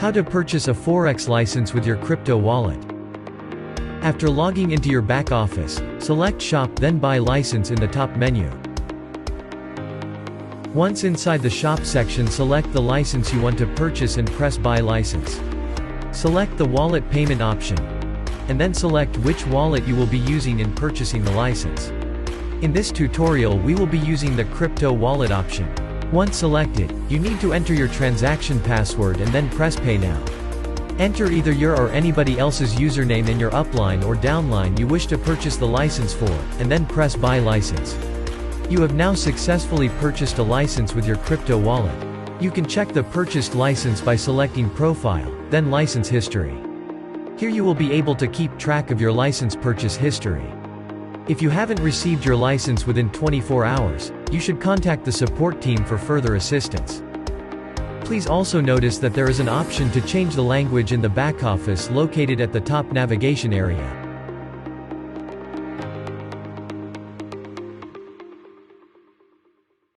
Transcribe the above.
How to purchase a Forex license with your crypto wallet. After logging into your back office, select Shop then Buy License in the top menu. Once inside the Shop section, select the license you want to purchase and press Buy License. Select the wallet payment option, and then select which wallet you will be using in purchasing the license. In this tutorial we will be using the crypto wallet option. Once selected, you need to enter your transaction password and then press Pay Now. Enter either your or anybody else's username in your upline or downline you wish to purchase the license for, and then press Buy License. You have now successfully purchased a license with your crypto wallet. You can check the purchased license by selecting Profile, then License History. Here you will be able to keep track of your license purchase history. If you haven't received your license within 24 hours, you should contact the support team for further assistance. Please also notice that there is an option to change the language in the back office located at the top navigation area.